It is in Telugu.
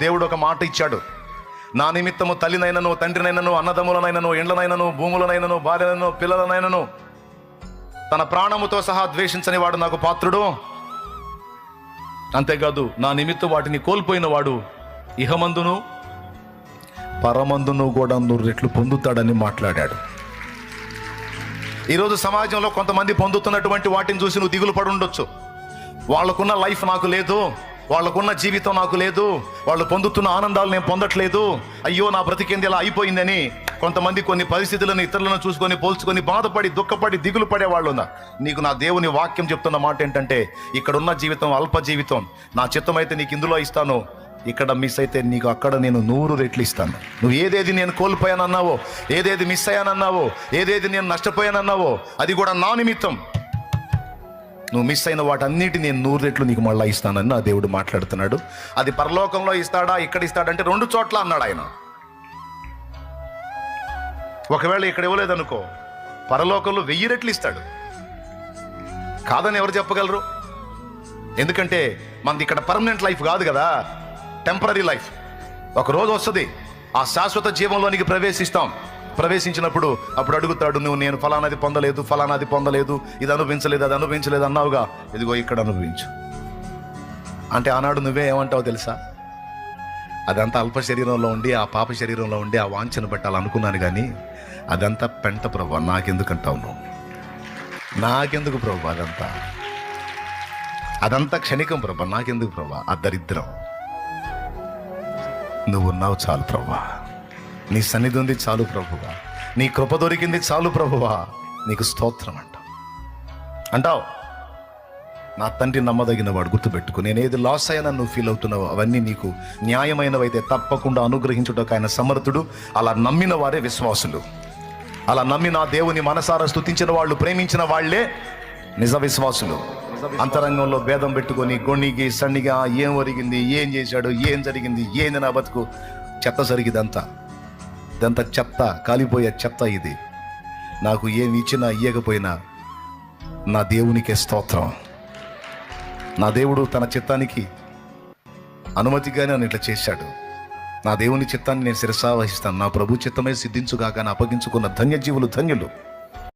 దేవుడు ఒక మాట ఇచ్చాడు. నా నిమిత్తము తల్లినైనను, తండ్రినైనను, అన్నదమ్ములనైనను, ఇండ్లనైనను, భూములనైనను, భార్యనైనను, పిల్లలనైనను తన ప్రాణముతో సహా ద్వేషించని వాడు నాకు పాత్రుడు. అంతేకాదు, నా నిమిత్తం వాటిని కోల్పోయిన వాడు ఇహమందును పరమందును కూడా 100 రెట్లు పొందుతాడని మాట్లాడాడు. ఈరోజు సమాజంలో కొంతమంది పొందుతున్నటువంటి వాటిని చూసి నువ్వు దిగులు పడి ఉండొచ్చు. వాళ్ళకున్న లైఫ్ నాకు లేదు, వాళ్ళకున్న జీవితం నాకు లేదు, వాళ్ళు పొందుతున్న ఆనందాలు నేను పొందట్లేదు, అయ్యో నా బ్రతికేంది ఇలా అయిపోయిందని కొంతమంది కొన్ని పరిస్థితులను ఇతరులను చూసుకొని పోల్చుకొని బాధపడి దుఃఖపడి దిగులు పడే వాళ్ళు ఉన్నారు. నీకు నా దేవుని వాక్యం చెప్తున్న మాట ఏంటంటే, ఇక్కడున్న జీవితం అల్ప జీవితం, నా చిత్తం అయితే నీకు ఇందులో ఇస్తాను, ఇక్కడ మిస్ అయితే నీకు అక్కడ నేను 100 రెట్లు ఇస్తాను. నువ్వు ఏదేది నేను కోల్పోయానన్నావో, ఏదేది మిస్ అయ్యానన్నావో, ఏదేది నేను నష్టపోయానన్నావో, అది కూడా నా నిమిత్తం. నువ్వు మిస్ అయిన వాటన్నిటి నేను 100 రెట్లు నీకు మళ్ళీ ఇస్తానని నా దేవుడు మాట్లాడుతున్నాడు. అది పరలోకంలో ఇస్తాడా, ఇక్కడ ఇస్తాడంటే 2 చోట్ల అన్నాడు ఆయన. ఒకవేళ ఇక్కడ ఇవ్వలేదనుకో, పరలోకంలో 1000 రెట్లు ఇస్తాడు. కాదని ఎవరు చెప్పగలరు? ఎందుకంటే మనది ఇక్కడ పర్మనెంట్ లైఫ్ కాదు కదా, టెంపరీ లైఫ్. ఒక రోజు వస్తుంది, ఆ శాశ్వత జీవంలోనికి ప్రవేశించినప్పుడు అప్పుడు అడుగుతాడు, నువ్వు నేను ఫలానాది పొందలేదు, ఫలానాది పొందలేదు, ఇది అనుభవించలేదు, అది అనుభవించలేదు అన్నావుగా, ఇదిగో ఇక్కడ అనుభవించు అంటే ఆనాడు నువ్వే ఏమంటావు తెలుసా? అదంతా అల్ప శరీరంలో ఉండి, ఆ పాప శరీరంలో ఉండి ఆ వాంఛను పెట్టాలనుకున్నాను, కానీ అదంతా పెంట ప్రభు, నాకెందుకంటావు నువ్వు? నాకెందుకు ప్రభు? అదంతా క్షణికం ప్రభు, నాకెందుకు ప్రభు? ఆ దరిద్రం నువ్వు ఉన్నావు చాలు ప్రభువా, నీ సన్నిధి ఉంది చాలు ప్రభువా, నీ కృప దొరికింది చాలు ప్రభువా, నీకు స్తోత్రం అంటావు. నా తండ్రి నమ్మదగిన వాడు, గుర్తుపెట్టుకు. నేను ఏది లాస్ అయ్యానని నువ్వు ఫీల్ అవుతున్నావు, అవన్నీ నీకు న్యాయమైనవైతే తప్పకుండా అనుగ్రహించుటకు ఆయన సమర్థుడు. అలా నమ్మిన వారే విశ్వాసులు. అలా నమ్మి నా దేవుని మనసారా స్తుతించిన వాళ్ళు, ప్రేమించిన వాళ్లే నిజ విశ్వాసులు. అంతరంగంలో భేదం పెట్టుకొని గొణిగి సన్నిగా ఏం ఒరిగింది, ఏం చేశాడు, ఏం జరిగింది, ఏంది నా బతుకు, చెత్త జరిగిదంతా, ఇదంతా చెత్త, కాలిపోయే చెత్త ఇది. నాకు ఏమి ఇచ్చినా ఇయ్యకపోయినా నా దేవునికే స్తోత్రం. నా దేవుడు తన చిత్తానికి అనుమతిగానే నన్ను ఇట్లా చేశాడు. నా దేవుని చిత్తాన్ని నేను శిరసా వహిస్తాను. నా ప్రభు చిత్తమే సిద్ధించుగాక అని అప్పగించుకున్న ధన్యజీవులు ధన్యులు.